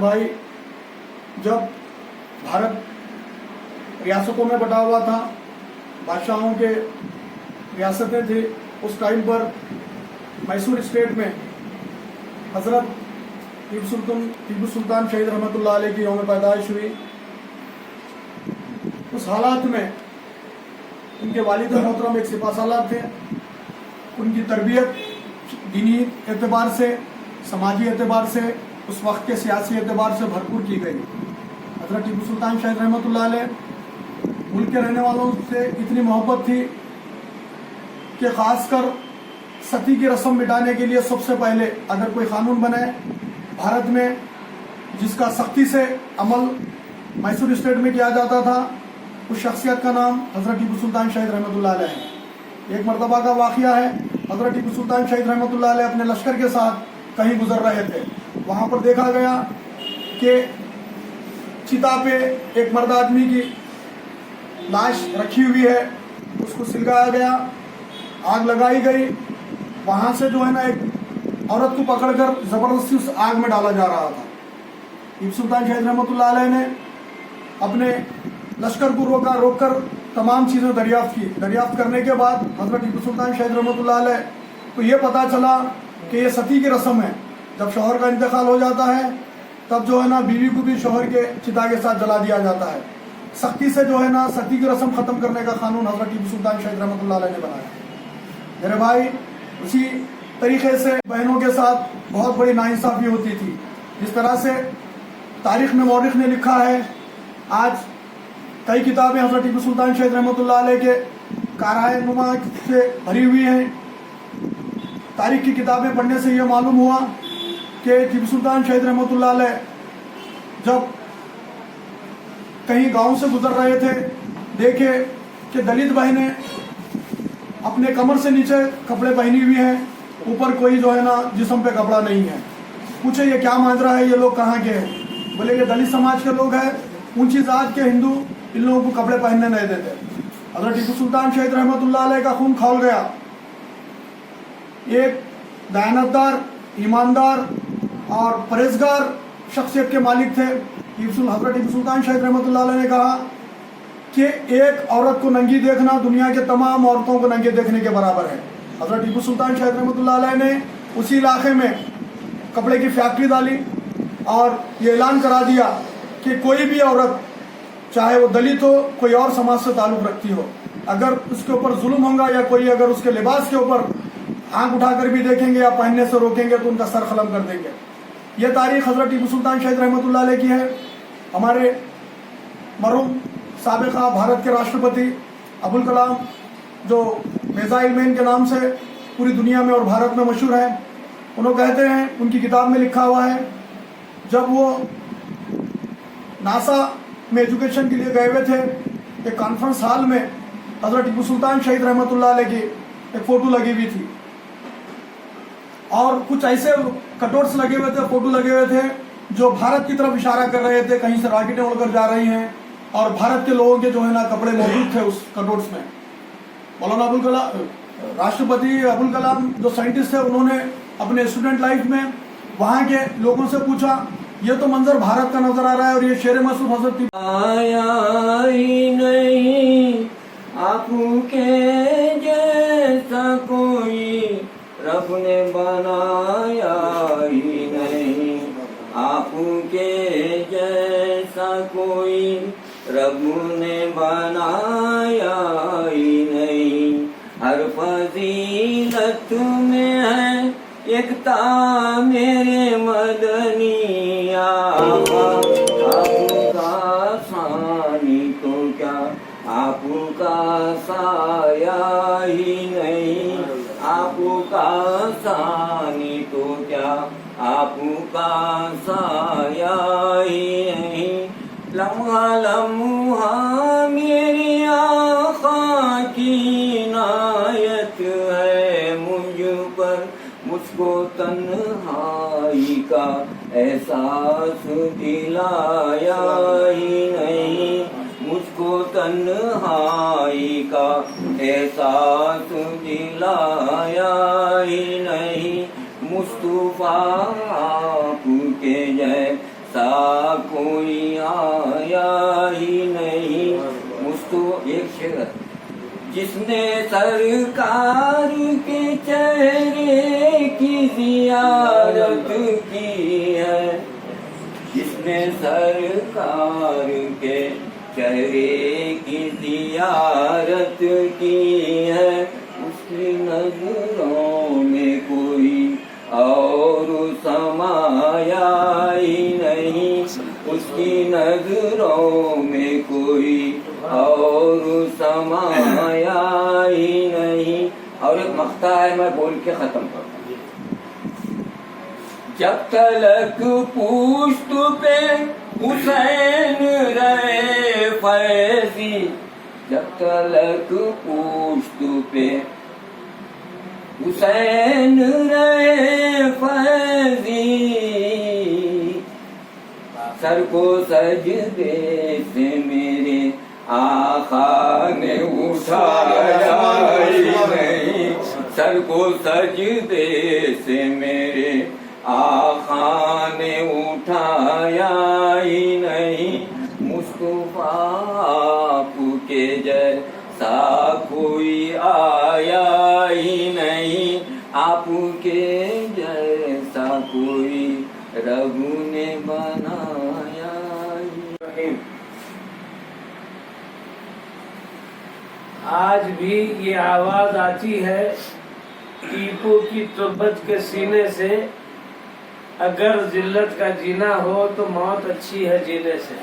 भाई, जब भारत रियासतों में बटा हुआ था, बादशाहों के रियासतें थी, उस टाइम पर मैसूर स्टेट में हज़रत टीपू सुल्तान शहीद रहमतुल्लाह अलैह की यौम पैदाइश हुई। उस हालात में उनके वालिद मोहतरम एक सिपा सालार थे। उनकी तरबियत दीनी एतबार से, समाजी एतबार से, उस वक्त के सियासी एतबार से भरपूर की गई। हज़रत टीपू सुल्तान शहीद रहमतुल्लाह अलैह मुल्क के रहने वालों से इतनी मोहब्बत थी कि ख़ासकर सती की रस्म मिटाने के लिए सबसे पहले अगर कोई कानून बने भारत में जिसका सख्ती से अमल मैसूर स्टेट में किया जाता था, उस शख्सियत का नाम हज़रत टीपू सुल्तान शहीद रहमतुल्लाह अलैह है। एक मरतबा का वाक़या है, हज़रत टीपू सुल्तान शहीद रहमतुल्लाह अलैह अपने लश्कर के साथ कहीं गुजर रहे थे। वहाँ पर देखा गया कि चिता पे एक मर्द आदमी की लाश रखी हुई है, उसको सिलगाया गया, आग लगाई गई। वहाँ से जो है ना एक औरत को पकड़कर ज़बरदस्ती उस आग में डाला जा रहा था। टीपू सुल्तान शहीद रहमतुल्लाह अलैह ने अपने लश्कर को रोककर तमाम चीज़ें दरियाफ्त की। दरियाफ्त करने के बाद हज़रत टीपू सुल्तान शहीद रहमतुल्लाह अलैह को ये पता चला कि ये सती की रस्म है। जब शौहर का इंतकाल हो जाता है तब जो है ना बीवी को भी शौहर के चिता के साथ जला दिया जाता है। सख्ती से जो है ना सती की रस्म ख़त्म करने का कानून हज़रत टीपू सुल्तान शहीद रहमतुल्लाह अलैह ने बनाया। मेरे भाई, उसी तरीके से बहनों के साथ बहुत बड़ी नाइंसाफ़ी होती थी। जिस तरह से तारीख़ में मौरिख़ ने लिखा है, आज कई किताबें हज़रत टीपू सुल्तान शहीद रहमतुल्लाह अलैह के कारहाए नुमा से भरी हुई हैं। तारीख़ की किताबें पढ़ने से ये मालूम हुआ कि टीपू सुल्तान शहीद रहमतुल्लाह अलैह जब कहीं गांव से गुजर रहे थे, देखे कि दलित बहनें अपने कमर से नीचे कपड़े पहनी हुई हैं, ऊपर कोई जो है ना जिस्म पे कपड़ा नहीं है। पूछे ये क्या माजरा है, ये लोग कहाँ के हैं? बोले ये दलित समाज के लोग हैं, ऊंची जात के हिंदू इन लोगों को कपड़े पहनने नहीं देते। हज़रत टीपू सुल्तान शहीद रहमतुल्लाह अलैह का खून खौल गया। एक दयानतदार, ईमानदार और परहेजगार शख्सियत के मालिक थे। हज़रत टीपू सुल्तान शहीद रहमतुल्लाह अलैह ने कहा कि एक औरत को नंगी देखना दुनिया के तमाम औरतों को नंगे देखने के बराबर है। हज़रत टीपू सुल्तान शहीद रहमतुल्लाह अलैह ने उसी इलाके में कपड़े की फैक्ट्री डाली और ये ऐलान करा दिया कि कोई भी औरत, चाहे वो दलित हो, कोई और समाज से ताल्लुक़ रखती हो, अगर उसके ऊपर जुल्म होगा या कोई अगर उसके लिबास के ऊपर आंख उठाकर भी देखेंगे या पहनने से रोकेंगे तो उनका सर ख़लम कर देंगे। ये तारीख़ हज़रत टीपू सुल्तान शहीद रहमतुल्लाह अलैह की है। हमारे मरहूम साबिक़ा भारत के राष्ट्रपति अबुल कलाम, जो मिसाइल मैन के नाम से पूरी दुनिया में और भारत में मशहूर है, उन्होंने कहते हैं, उनकी किताब में लिखा हुआ है, जब वो नासा में एजुकेशन के लिए गए हुए थे, एक कॉन्फ्रेंस हॉल में हज़रत टीपू सुल्तान शहीद रहमतुल्लाह अलैह की एक फ़ोटो लगी हुई थी और कुछ ऐसे कटआउट्स लगे हुए थे, फोटो लगे हुए थे जो भारत की तरफ इशारा कर रहे थे, कहीं से रॉकेटें उड़कर जा रही हैं और भारत के लोगों के जो है ना कपड़े मौजूद थे उस कटआउट्स में। मौलाना अबुल कलाम, राष्ट्रपति अबुल कलाम जो साइंटिस्ट थे, उन्होंने अपने स्टूडेंट लाइफ में वहाँ के लोगों से पूछा, ये तो मंजर भारत का नजर आ रहा है और ये शेर मसूद हज़रत आया ही नहीं आपके जैसा कोई, रब ने बनाया ही नहीं आपके जैसा कोई, रब ने बनाया ही नहीं। हर फजीलत में है एकता मेरे मदनी आका, आपका सानी तो क्या आपका साया ही नहीं, आपका सानी तो क्या आपका साया ही नहीं। लम्हा लम्हा मेरी आँखों की इनायत है मुझ पर, मुझको तन्हाई का एहसास दिलाया ही नहीं, मुझको तन्हाई का एहसास दिलाया ही नहीं। मुस्तफा आपके जैसा جس نے سرکار کے چہرے کی زیارت کی ہے، جس نے سرکار کے چہرے کی زیارت کی ہے، اس کی نظروں میں کوئی اور سمایا ہی نہیں، اس کی نظروں میں کوئی اور سمایا ہی نہیں۔ اور ایک مقطع ہے، میں بول کے ختم کروں۔ جب تلک پوشت پہ حسین رہے فیضی، جب تلک پوشت پہ حسین رہے فیضی، سر کو سجدے سے میرے آقا نے اٹھایا ہی نہیں، سر کو سجدے سے میرے آقا نے اٹھایا ہی نہیں، مصطفیٰ آپ کے جیسا کوئی آیا ہی نہیں، آپ کے جیسا کوئی رب نے بنایا ہی نہیں۔ آج بھی یہ آواز آتی ہے ٹیپو کی تربت کے سینے سے، اگر ذلت کا جینا ہو تو موت اچھی ہے جینے سے۔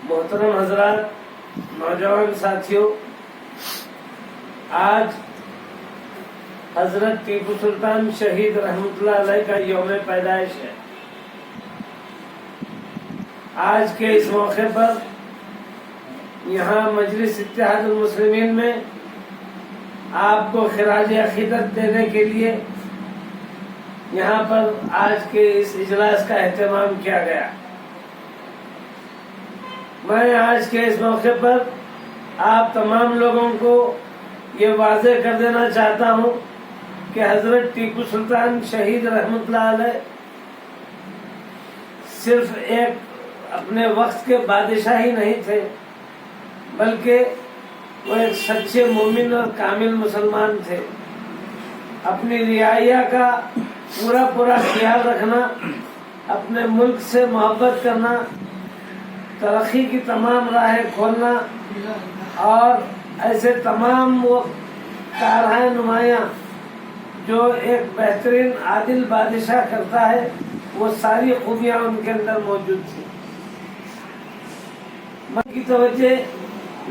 محترم حضرات، نوجوان ساتھیوں، آج حضرت ٹیپو سلطان شہید رحمۃ اللہ علیہ کا یوم پیدائش ہے۔ آج کے اس موقع پر یہاں مجلس اتحاد المسلمین میں آپ کو خراج عقیدت دینے کے لیے یہاں پر آج کے اس اجلاس کا اہتمام کیا گیا۔ میں آج کے اس موقع پر آپ تمام لوگوں کو یہ واضح کر دینا چاہتا ہوں کہ حضرت ٹیپو سلطان شہید رحمۃ اللہ علیہ صرف ایک اپنے وقت کے بادشاہ ہی نہیں تھے، بلکہ وہ ایک سچے مومن اور کامل مسلمان تھے۔ اپنی رعایا کا پورا خیال رکھنا، اپنے ملک سے محبت کرنا، ترقی کی تمام راہیں کھولنا، اور ایسے تمام وہ کارہائے نمایاں جو ایک بہترین عادل بادشاہ کرتا ہے، وہ ساری خوبیاں ان کے اندر موجود تھیں۔ میں کی توجہ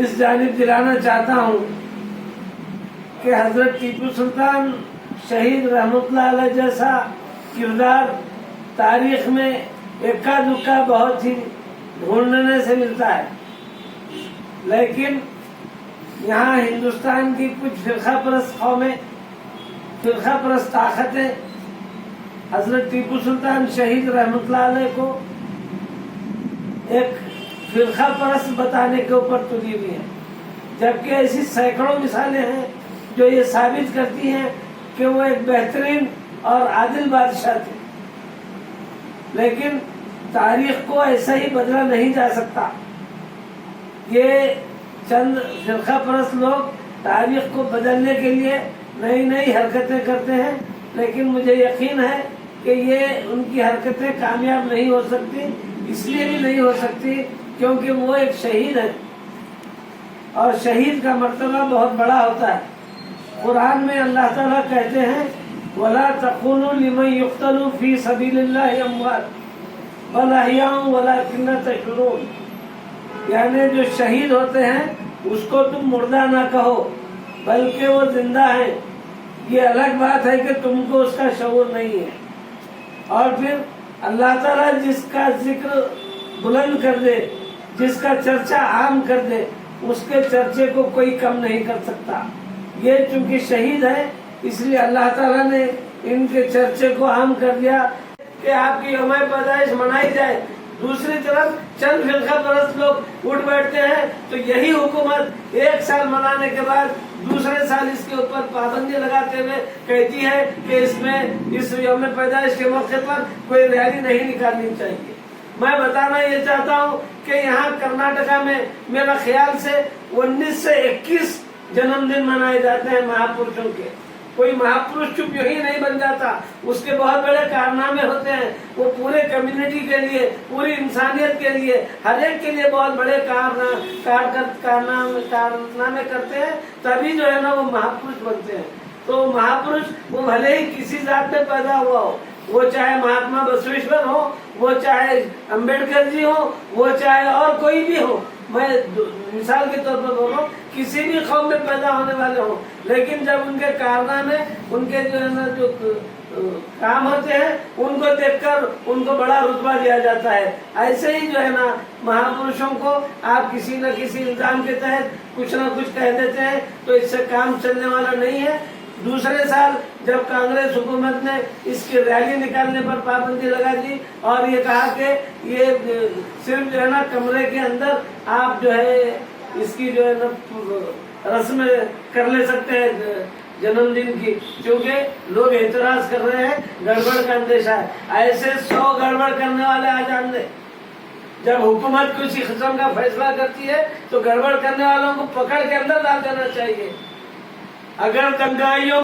اس جانب دلانا چاہتا ہوں کہ حضرت ٹیپو سلطان شہید رحمۃ اللہ علیہ جیسا کردار تاریخ میں اکا دکا بہت ہی ڈھونڈنے سے ملتا ہے، لیکن یہاں ہندوستان کی کچھ فرقہ پرست قومیں، فرقہ پرست طاقتیں حضرت ٹیپو سلطان شہید رحمۃ اللہ علیہ کو ایک فرقہ پرست بتانے کے اوپر تلی ہوئی ہیں، جبکہ ایسی سینکڑوں مثالیں ہیں جو یہ ثابت کرتی ہیں کہ وہ ایک بہترین اور عادل بادشاہ تھے۔ لیکن تاریخ کو ایسا ہی بدلا نہیں جا سکتا۔ یہ چند فرقہ پرست لوگ تاریخ کو بدلنے کے لیے نئی نئی حرکتیں کرتے ہیں، لیکن مجھے یقین ہے کہ یہ ان کی حرکتیں کامیاب نہیں ہو سکتی۔ اس لیے بھی نہیں ہو سکتی کیونکہ وہ ایک شہید ہے، اور شہید کا مرتبہ بہت بڑا ہوتا ہے۔ قرآن میں اللہ تعالیٰ کہتے ہیں وَلَا تَقُولُوا لِمَن يُقْتَلُ فِي سَبِيلِ اللَّهِ أَمْوَاتٌ بَلْ أَحْيَاءٌ وَلَكِنَّ تَشْعُرُونَ، یعنی جو شہید ہوتے ہیں اس کو تم مردہ نہ کہو بلکہ وہ زندہ ہیں۔ یہ الگ بات ہے کہ تم کو اس کا شعور نہیں ہے۔ اور پھر اللہ تعالیٰ جس کا ذکر بلند کر دے، جس کا چرچا عام کر دے، اس کے چرچے کو کوئی کم نہیں کر سکتا۔ یہ چونکہ شہید ہے اس لیے اللہ تعالیٰ نے ان کے چرچے کو عام کر دیا کہ آپ کی یوم پیدائش منائی جائے۔ دوسری طرف چند فرقہ پرست لوگ اٹھ بیٹھتے ہیں تو یہی حکومت ایک سال منانے کے بعد دوسرے سال اس کے اوپر پابندی لگاتے ہوئے کہتی ہے کہ اس میں اس یوم پیدائش کے موقع پر کوئی ریلی نہیں نکالنی چاہیے۔ मैं बताना ये चाहता हूँ कि यहाँ कर्नाटका में मेरा ख्याल से 19 से 21 जन्मदिन मनाए जाते हैं महापुरुषों के। कोई महापुरुष चुप यूं ही नहीं बन जाता, उसके बहुत बड़े कारनामे होते हैं। वो पूरे कम्युनिटी के लिए, पूरी इंसानियत के लिए, हर एक के लिए बहुत बड़े कारनामे करते हैं, तभी जो है ना वो महापुरुष बनते हैं। तो महापुरुष वो भले ही किसी जात में पैदा हुआ हो, वो चाहे महात्मा बसवेश्वर हो, वो चाहे अंबेडकर जी हो, वो चाहे और कोई भी हो, मैं मिसाल के तौर पर बोल रहा हूँ, किसी भी कौम में पैदा होने वाले हो, लेकिन जब उनके कारनामे, उनके जो है ना जो काम होते हैं, उनको देखकर उनको बड़ा रुतबा दिया जाता है। ऐसे ही जो है ना महापुरुषों को आप किसी न किसी इल्जाम के तहत कुछ न कुछ कह देते हैं, तो इससे काम चलने वाला नहीं है। दूसरे साल जब कांग्रेस हुकूमत ने इसकी रैली निकालने पर पाबंदी लगा दी और ये कहा कि ये सिर्फ जो है ना कमरे के अंदर आप जो है इसकी जो है ना रस्म कर ले सकते हैं जन्मदिन की, क्योंकि लोग एतराज कर रहे हैं, गड़बड़ का अंदेशा है। ऐसे 100 गड़बड़ करने वाले आ जान दे। जब हुकूमत किसी किस्म का फैसला करती है तो गड़बड़ करने वालों को पकड़ के अंदर डाल देना चाहिए। अगर दंगाइयों